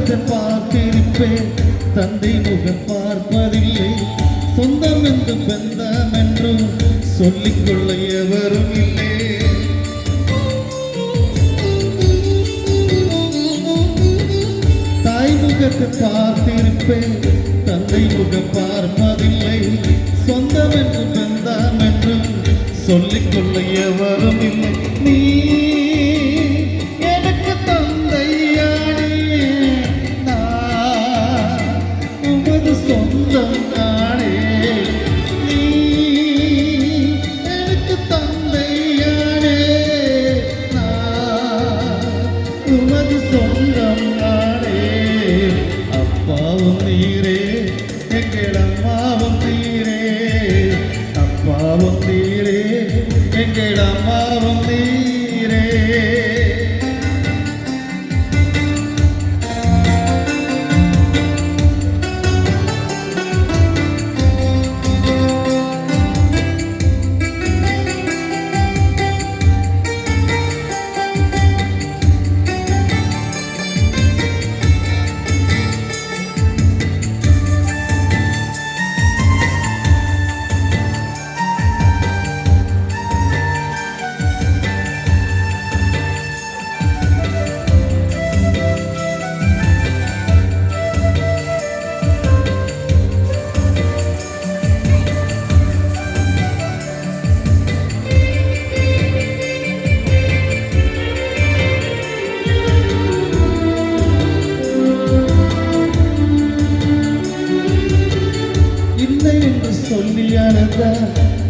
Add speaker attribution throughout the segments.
Speaker 1: முகத்தை பார்த்திருப்பேன், தந்தை முகம் பார்ப்பதில்லை. சொந்தம் என்று பெந்தம் என்றும் சொல்லிக்கொள்ள எவரும் இல்லை. தாய் முகத்தை பார்த்திருப்பேன், தந்தை முகம் பார்ப்பதில்லை. சொந்தம் என்று பெந்தம் என்றும் சொல்லிக்கொள்ள எவரும் இல்லை. நீ எனக்கு தந்தையானே, நான் உமது சொந்தம் தானே. நீ எனக்கு தந்தையானே, நான் உமது சொந்தம் தானே. அப்பாவும் நீரே, எங்கள் அம்மாவும் நீரே. அப்பாவும் நீரே, எங்கள் அம்மாவும் நீரே.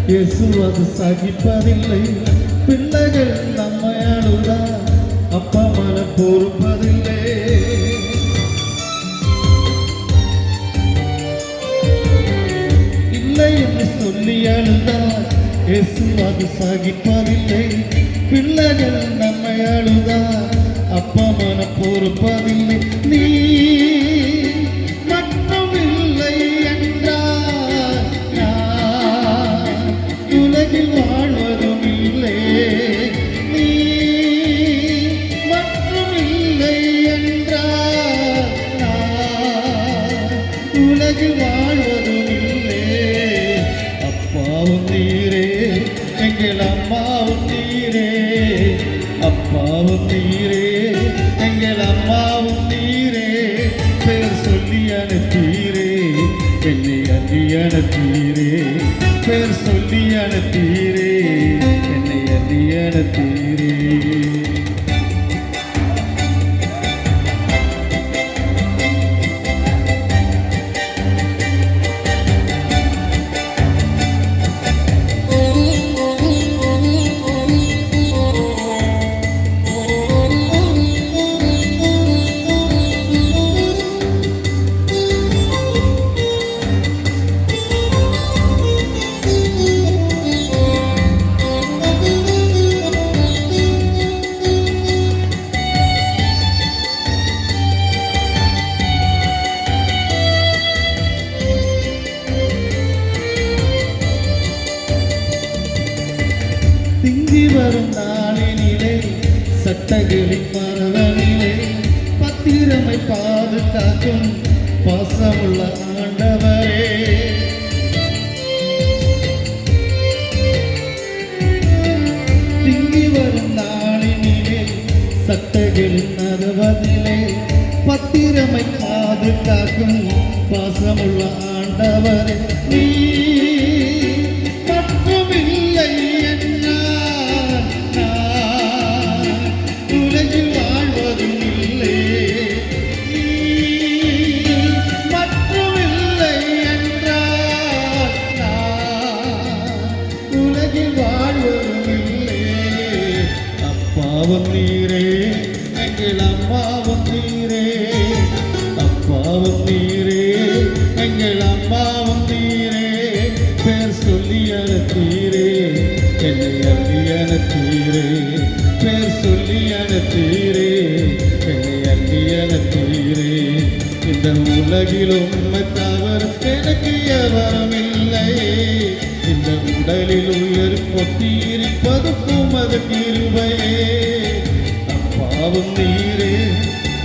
Speaker 1: இயேசு அது சகிப்பதில்லை. பிள்ளைகள் நம்மை அழுதா அப்பா மன பொறுப்பதில்லை. இல்லை என்று சொல்லி அழுதா இயேசு அது சகிப்பதில்லை. பிள்ளைகள் நம்மை அழுதா அப்பா மன பொறுப்பதில்லை. நீ வாழ்வதும் இல்லை. நீ மற்றும் இல்லை என்றால் உலகில் வாழ்வதும் இல்லை. அப்பாவும் நீரே, எங்கள் அம்மாவும் நீரே. அப்பாவும் நீரே, எங்கள் அம்மாவும் நீரே. பேர் சொல்லி அனுப்பீரே, என்னை அன்றி அனுப்பீரே. பேர் சொல்லி அனுப்பீரே, என்னை அன்றி அனுப்பீரே. திங்கி வரும் நாளினிலே, சட்டங்களின் மரவனிலே, பத்திரமை பாதுகாக்கும் பாசமுள்ள ஆண்டவரே. திங்கி வரும் நாளினிலே, சட்டங்களின் மரவனிலே, பத்திரமை பாதுகாக்கும் பாசமுள்ள ஆண்டவரே. நீ அப்பாவும் நீரே, எங்கள் அம்மாவும் நீரே. அப்பாவும் நீரே, எங்கள் அம்மாவும் நீரே. பேர் சொல்லி அனுப்பீரே, என்னை அள்ளி அனுப்பீரே. பேர் சொல்லி அனுப்பீரே, என்னை அள்ளி அனுப்பீரே. இந்த உலகில் உண்மை தவிர எனக்கு எவரும் இல்லை. இந்த உடலில் உயிர் பொத்தியிருப்பது உமது கிருபையே. அப்பாவும் நீரே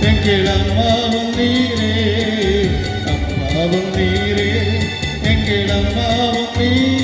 Speaker 1: எங்கள் அம்மாவும் நீரே அப்பாவும் நீரே எங்கள் அம்மாவும் நீரே